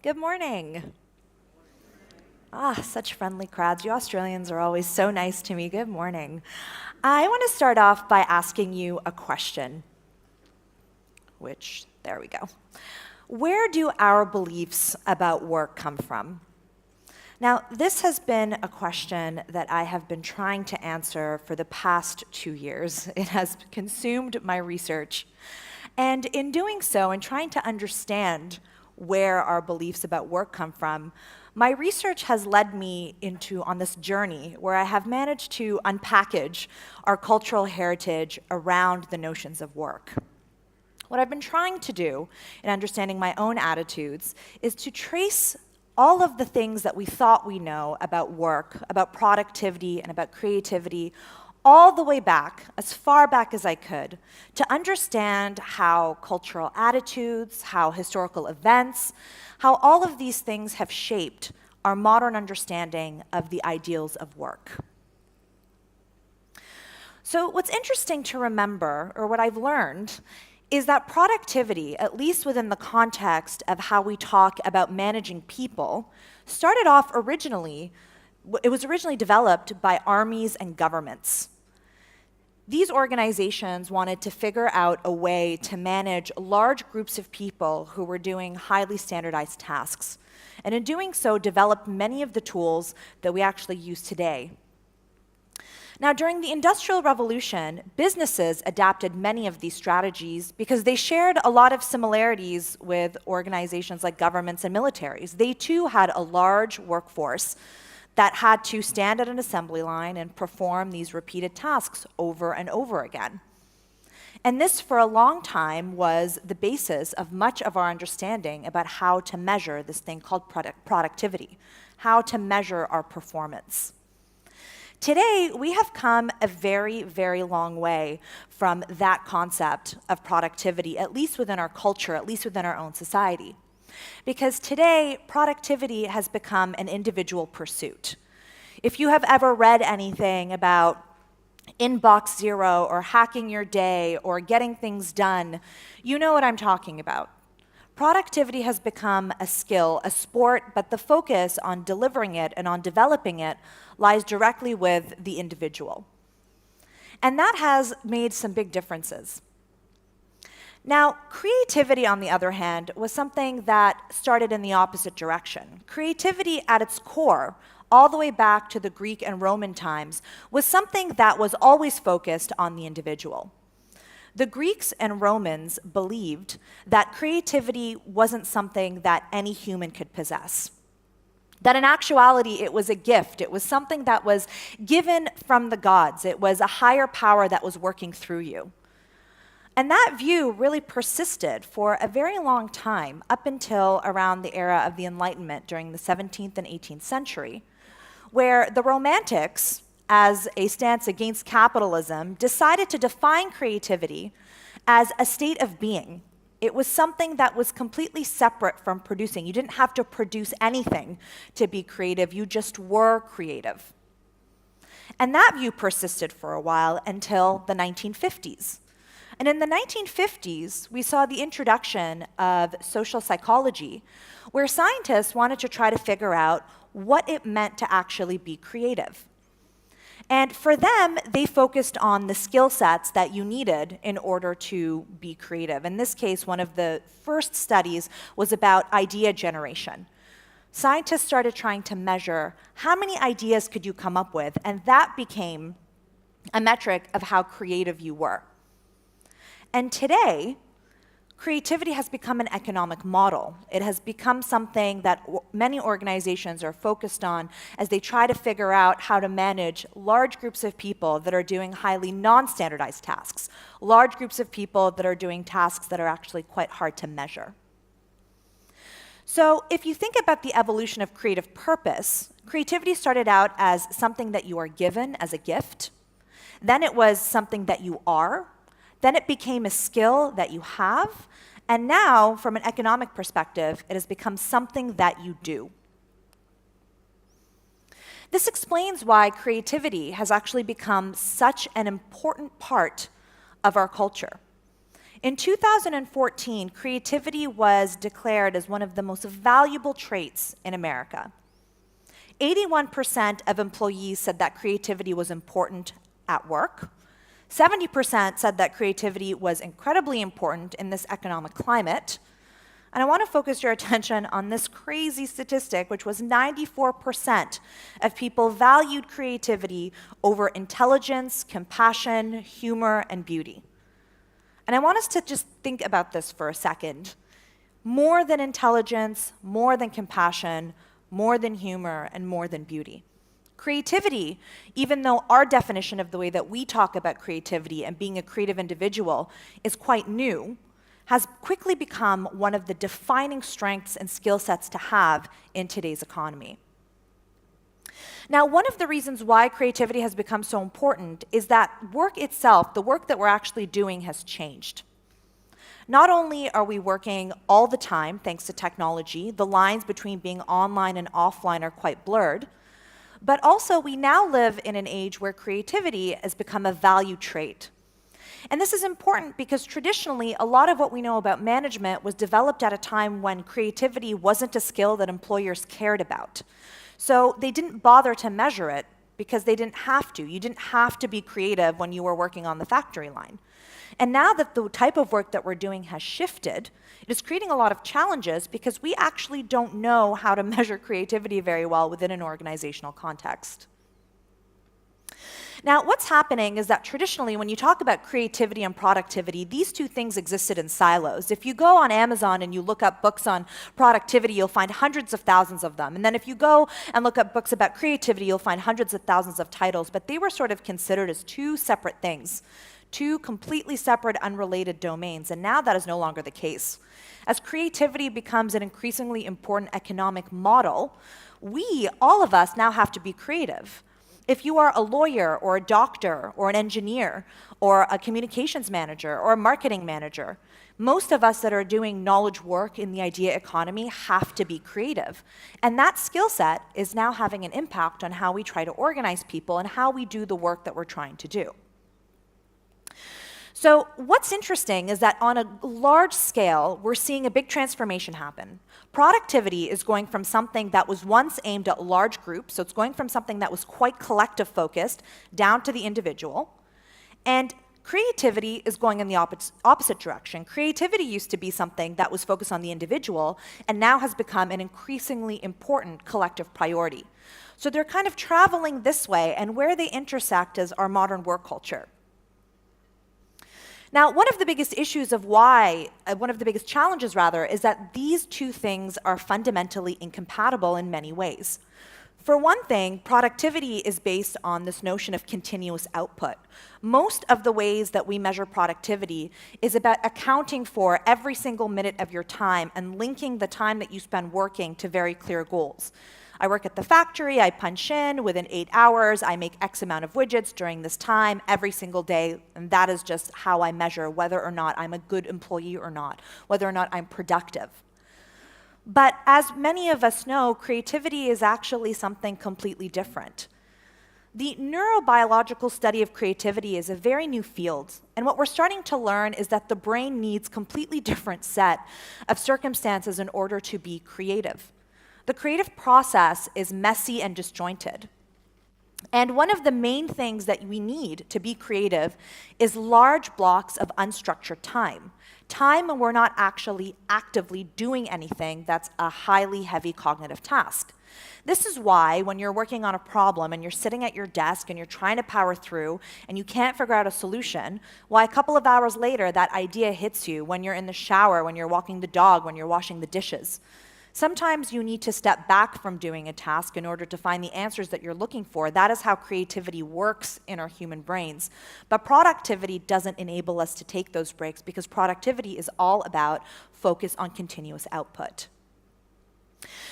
Good morning. Such friendly crowds. You Australians are always so nice to me. Good morning. I want to start off by asking you a question, there we go. Where do our beliefs about work come from? Now, this has been a question that I have been trying to answer for the past 2 years. It has consumed my research. And in doing so, and trying to understand where our beliefs about work come from, my research has led me on this journey where I have managed to unpackage our cultural heritage around the notions of work. What I've been trying to do in understanding my own attitudes is to trace all of the things that we thought we know about work, about productivity, and about creativity, all the way back, as far back as I could, to understand how cultural attitudes, how historical events, how all of these things have shaped our modern understanding of the ideals of work. So what's interesting to remember, or what I've learned, is that productivity, at least within the context of how we talk about managing people, started off originally, it was originally developed by armies and governments. These organizations wanted to figure out a way to manage large groups of people who were doing highly standardized tasks, and in doing so, developed many of the tools that we actually use today. Now, during the Industrial Revolution, businesses adapted many of these strategies because they shared a lot of similarities with organizations like governments and militaries. They too had a large workforce that had to stand at an assembly line and perform these repeated tasks over and over again. And this, for a long time, was the basis of much of our understanding about how to measure this thing called productivity, how to measure our performance. Today, we have come a very, very long way from that concept of productivity, at least within our culture, at least within our own society. Because today, productivity has become an individual pursuit. If you have ever read anything about inbox zero or hacking your day or getting things done, you know what I'm talking about. Productivity has become a skill, a sport, but the focus on delivering it and on developing it lies directly with the individual. And that has made some big differences. Now, creativity, on the other hand, was something that started in the opposite direction. Creativity at its core, all the way back to the Greek and Roman times, was something that was always focused on the individual. The Greeks and Romans believed that creativity wasn't something that any human could possess. That in actuality, it was a gift. It was something that was given from the gods. It was a higher power that was working through you. And that view really persisted for a very long time, up until around the era of the Enlightenment during the 17th and 18th century, where the Romantics, as a stance against capitalism, decided to define creativity as a state of being. It was something that was completely separate from producing. You didn't have to produce anything to be creative, you just were creative. And that view persisted for a while until the 1950s. And in the 1950s, we saw the introduction of social psychology, where scientists wanted to try to figure out what it meant to actually be creative. And for them, they focused on the skill sets that you needed in order to be creative. In this case, one of the first studies was about idea generation. Scientists started trying to measure how many ideas could you come up with, and that became a metric of how creative you were. And today, creativity has become an economic model. It has become something that many organizations are focused on as they try to figure out how to manage large groups of people that are doing highly non-standardized tasks, large groups of people that are doing tasks that are actually quite hard to measure. So if you think about the evolution of creative purpose, creativity started out as something that you are given as a gift. Then it was something that you are. Then it became a skill that you have, and now, from an economic perspective, it has become something that you do. This explains why creativity has actually become such an important part of our culture. In 2014, creativity was declared as one of the most valuable traits in America. 81% of employees said that creativity was important at work. 70% said that creativity was incredibly important in this economic climate. And I want to focus your attention on this crazy statistic, which was 94% of people valued creativity over intelligence, compassion, humor, and beauty. And I want us to just think about this for a second. More than intelligence, more than compassion, more than humor, and more than beauty. Creativity, even though our definition of the way that we talk about creativity and being a creative individual is quite new, has quickly become one of the defining strengths and skill sets to have in today's economy. Now, one of the reasons why creativity has become so important is that work itself, the work that we're actually doing, has changed. Not only are we working all the time thanks to technology, the lines between being online and offline are quite blurred, but also we now live in an age where creativity has become a value trait. And this is important because traditionally, a lot of what we know about management was developed at a time when creativity wasn't a skill that employers cared about. So they didn't bother to measure it because they didn't have to. You didn't have to be creative when you were working on the factory line. And now that the type of work that we're doing has shifted, it is creating a lot of challenges because we actually don't know how to measure creativity very well within an organizational context. Now, what's happening is that traditionally, when you talk about creativity and productivity, these two things existed in silos. If you go on Amazon and you look up books on productivity, you'll find hundreds of thousands of them. And then if you go and look up books about creativity, you'll find hundreds of thousands of titles. But they were sort of considered as two separate things, two completely separate, unrelated domains. And now that is no longer the case. As creativity becomes an increasingly important economic model, we, all of us, now have to be creative. If you are a lawyer or a doctor or an engineer or a communications manager or a marketing manager, most of us that are doing knowledge work in the idea economy have to be creative. And that skill set is now having an impact on how we try to organize people and how we do the work that we're trying to do. So what's interesting is that on a large scale, we're seeing a big transformation happen. Productivity is going from something that was once aimed at large groups, so it's going from something that was quite collective focused down to the individual. And creativity is going in the opposite direction. Creativity used to be something that was focused on the individual and now has become an increasingly important collective priority. So they're kind of traveling this way, and where they intersect is our modern work culture. Now, one of the biggest challenges rather, is that these two things are fundamentally incompatible in many ways. For one thing, productivity is based on this notion of continuous output. Most of the ways that we measure productivity is about accounting for every single minute of your time and linking the time that you spend working to very clear goals. I work at the factory, I punch in, within 8 hours, I make X amount of widgets during this time every single day, and that is just how I measure whether or not I'm a good employee or not, whether or not I'm productive. But as many of us know, creativity is actually something completely different. The neurobiological study of creativity is a very new field, and what we're starting to learn is that the brain needs a completely different set of circumstances in order to be creative. The creative process is messy and disjointed. And one of the main things that we need to be creative is large blocks of unstructured time. Time when we're not actually actively doing anything that's a highly heavy cognitive task. This is why when you're working on a problem and you're sitting at your desk and you're trying to power through and you can't figure out a solution, why a couple of hours later that idea hits you when you're in the shower, when you're walking the dog, when you're washing the dishes. Sometimes you need to step back from doing a task in order to find the answers that you're looking for. That is how creativity works in our human brains. But productivity doesn't enable us to take those breaks because productivity is all about focus on continuous output.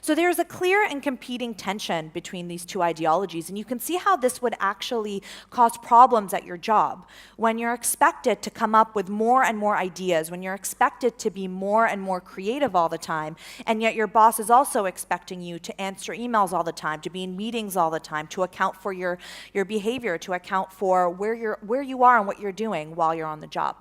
So there's a clear and competing tension between these two ideologies, and you can see how this would actually cause problems at your job. When you're expected to come up with more and more ideas, when you're expected to be more and more creative all the time, and yet your boss is also expecting you to answer emails all the time, to be in meetings all the time, to account for your behavior, to account for where you are and what you're doing while you're on the job.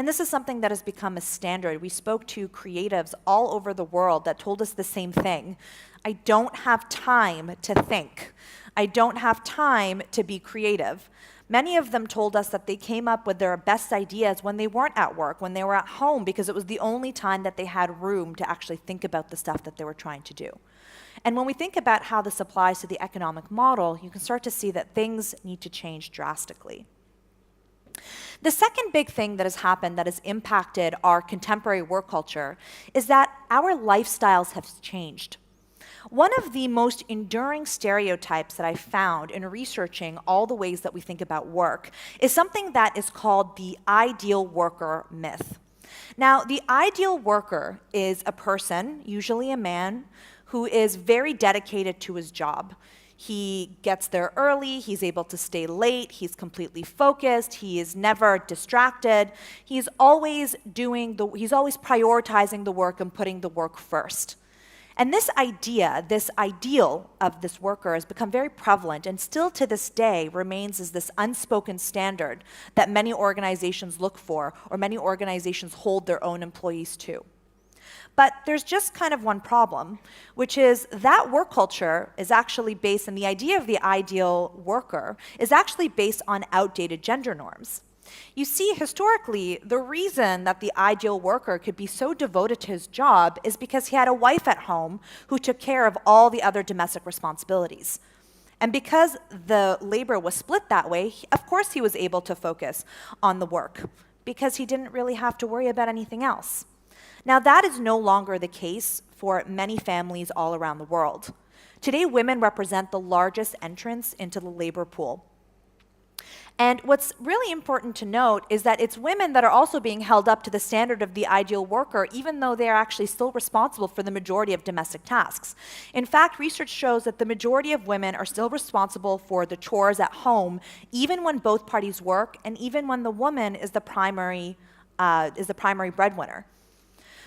And this is something that has become a standard. We spoke to creatives all over the world that told us the same thing. I don't have time to think. I don't have time to be creative. Many of them told us that they came up with their best ideas when they weren't at work, when they were at home, because it was the only time that they had room to actually think about the stuff that they were trying to do. And when we think about how this applies to the economic model, you can start to see that things need to change drastically. The second big thing that has happened that has impacted our contemporary work culture is that our lifestyles have changed. One of the most enduring stereotypes that I found in researching all the ways that we think about work is something that is called the ideal worker myth. Now, the ideal worker is a person, usually a man, who is very dedicated to his job. He gets there early, he's able to stay late, he's completely focused, he is never distracted, he's always prioritizing the work and putting the work first. And this idea, this ideal of this worker has become very prevalent and still to this day remains as this unspoken standard that many organizations look for or many organizations hold their own employees to. But there's just kind of one problem, which is that work culture is actually based, and the idea of the ideal worker is actually based on outdated gender norms. You see, historically, the reason that the ideal worker could be so devoted to his job is because he had a wife at home who took care of all the other domestic responsibilities. And because the labor was split that way, of course he was able to focus on the work because he didn't really have to worry about anything else. Now, that is no longer the case for many families all around the world. Today, women represent the largest entrance into the labor pool. And what's really important to note is that it's women that are also being held up to the standard of the ideal worker, even though they're actually still responsible for the majority of domestic tasks. In fact, research shows that the majority of women are still responsible for the chores at home, even when both parties work, and even when the woman is the primary breadwinner.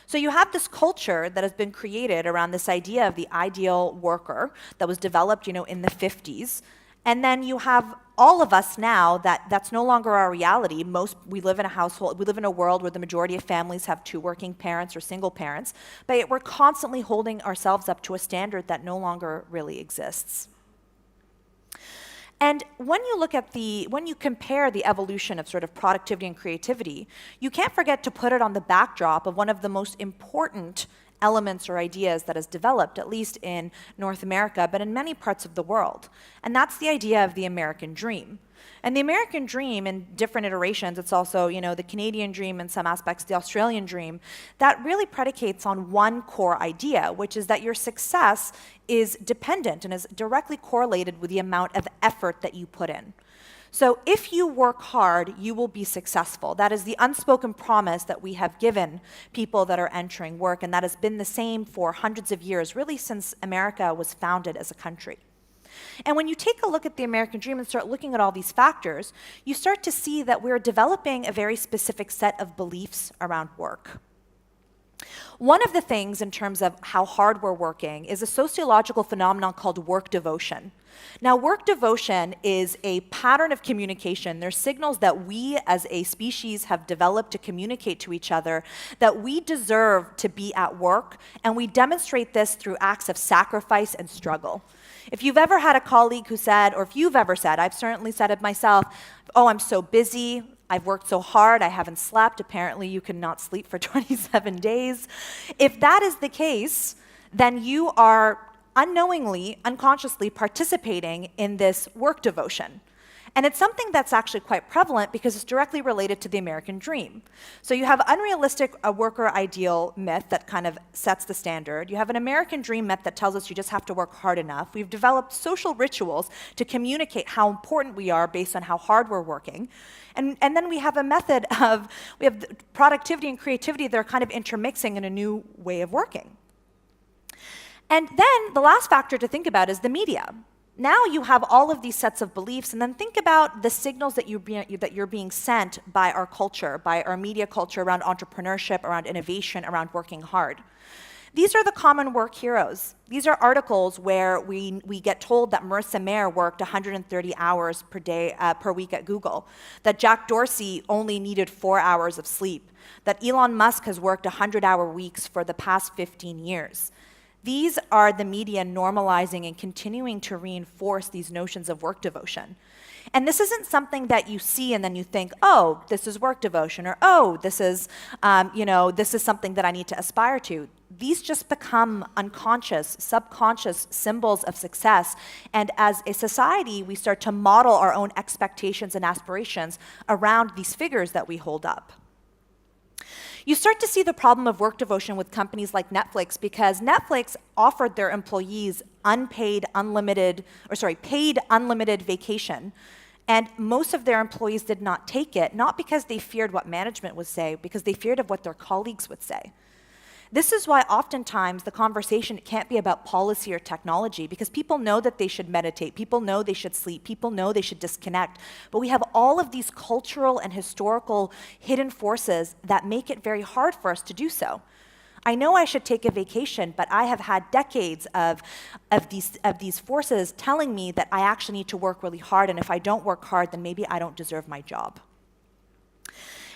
So you have this culture that has been created around this idea of the ideal worker that was developed, in the 50s. And then you have all of us now that's no longer our reality. We live in a world where the majority of families have two working parents or single parents, but yet we're constantly holding ourselves up to a standard that no longer really exists. And when you compare the evolution of sort of productivity and creativity, you can't forget to put it on the backdrop of one of the most important elements or ideas that has developed, at least in North America, but in many parts of the world. And that's the idea of the American dream. And the American dream, in different iterations, it's also, the Canadian dream, in some aspects, the Australian dream, that really predicates on one core idea, which is that your success is dependent and is directly correlated with the amount of effort that you put in. So if you work hard, you will be successful. That is the unspoken promise that we have given people that are entering work, and that has been the same for hundreds of years, really since America was founded as a country. And when you take a look at the American dream and start looking at all these factors, you start to see that we're developing a very specific set of beliefs around work. One of the things in terms of how hard we're working is a sociological phenomenon called work devotion. Now, work devotion is a pattern of communication. There's signals that we as a species have developed to communicate to each other that we deserve to be at work, and we demonstrate this through acts of sacrifice and struggle. If you've ever had a colleague who said, or if you've ever said, I've certainly said it myself, oh, I'm so busy, I've worked so hard, I haven't slept. Apparently you cannot sleep for 27 days. If that is the case, then you are unknowingly, unconsciously participating in this work devotion. And it's something that's actually quite prevalent because it's directly related to the American dream. So you have unrealistic worker ideal myth that kind of sets the standard. You have an American dream myth that tells us you just have to work hard enough. We've developed social rituals to communicate how important we are based on how hard we're working. And then we have we have productivity and creativity that are kind of intermixing in a new way of working. And then the last factor to think about is the media. Now you have all of these sets of beliefs, and then think about the signals that you're being sent by our culture, by our media culture around entrepreneurship, around innovation, around working hard. These are the common work heroes. These are articles where we get told that Marissa Mayer worked 130 hours per week at Google, that Jack Dorsey only needed 4 hours of sleep, that Elon Musk has worked 100-hour weeks for the past 15 years. These are the media normalizing and continuing to reinforce these notions of work devotion. And this isn't something that you see and then you think, oh, this is work devotion, or oh, this is something that I need to aspire to. These just become unconscious, subconscious symbols of success. And as a society, we start to model our own expectations and aspirations around these figures that we hold up. You start to see the problem of work devotion with companies like Netflix, because Netflix offered their employees paid unlimited vacation. And most of their employees did not take it, not because they feared what management would say, because they feared of what their colleagues would say. This is why oftentimes the conversation can't be about policy or technology, because people know that they should meditate, people know they should sleep, people know they should disconnect. But we have all of these cultural and historical hidden forces that make it very hard for us to do so. I know I should take a vacation, but I have had decades of these forces telling me that I actually need to work really hard, and if I don't work hard, then maybe I don't deserve my job.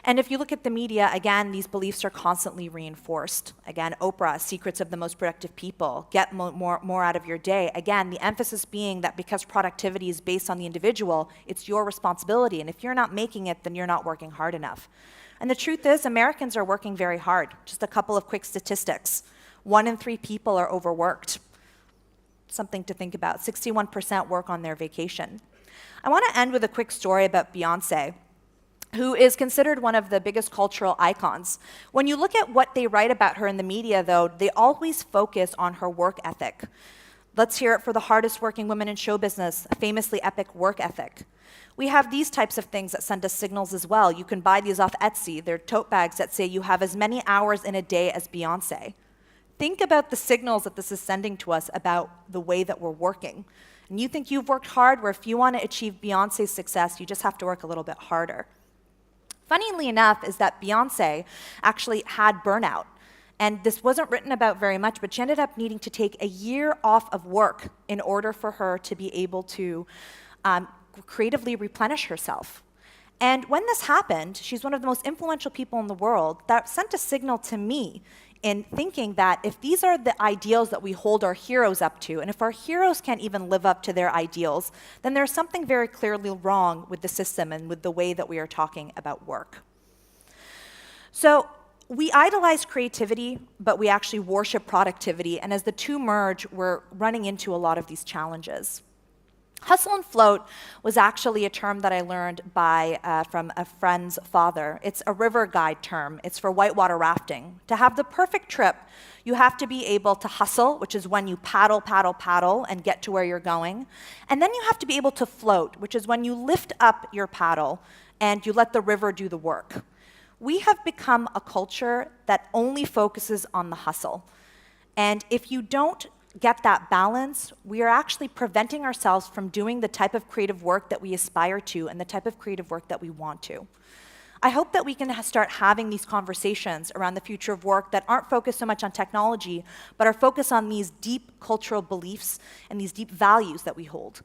And if you look at the media, again, these beliefs are constantly reinforced. Again, Oprah, Secrets of the Most Productive People, get more out of your day. Again, the emphasis being that because productivity is based on the individual, it's your responsibility. And if you're not making it, then you're not working hard enough. And the truth is, Americans are working very hard. Just a couple of quick statistics. 1 in 3 people are overworked. Something to think about. 61% work on their vacation. I want to end with a quick story about Beyoncé, who is considered one of the biggest cultural icons. When you look at what they write about her in the media, though, they always focus on her work ethic. Let's hear it for the hardest working women in show business, a famously epic work ethic. We have these types of things that send us signals as well. You can buy these off Etsy. They're tote bags that say you have as many hours in a day as Beyoncé. Think about the signals that this is sending to us about the way that we're working. And you think you've worked hard, where if you want to achieve Beyoncé's success, you just have to work a little bit harder. Funnily enough is that Beyoncé actually had burnout. And this wasn't written about very much, but she ended up needing to take a year off of work in order for her to be able to creatively replenish herself. And when this happened, she's one of the most influential people in the world. That sent a signal to me in thinking that if these are the ideals that we hold our heroes up to, and if our heroes can't even live up to their ideals, then there's something very clearly wrong with the system and with the way that we are talking about work. So we idolize creativity, but we actually worship productivity, and as the two merge, we're running into a lot of these challenges. Hustle and float was actually a term that I learned from a friend's father. It's a river guide term. It's for whitewater rafting. To have the perfect trip, you have to be able to hustle, which is when you paddle, paddle, paddle, and get to where you're going. And then you have to be able to float, which is when you lift up your paddle and you let the river do the work. We have become a culture that only focuses on the hustle. And if you don't get that balance, we are actually preventing ourselves from doing the type of creative work that we aspire to and the type of creative work that we want to. I hope that we can start having these conversations around the future of work that aren't focused so much on technology, but are focused on these deep cultural beliefs and these deep values that we hold.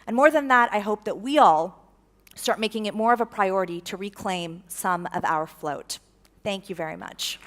And more than that, I hope that we all start making it more of a priority to reclaim some of our float. Thank you very much.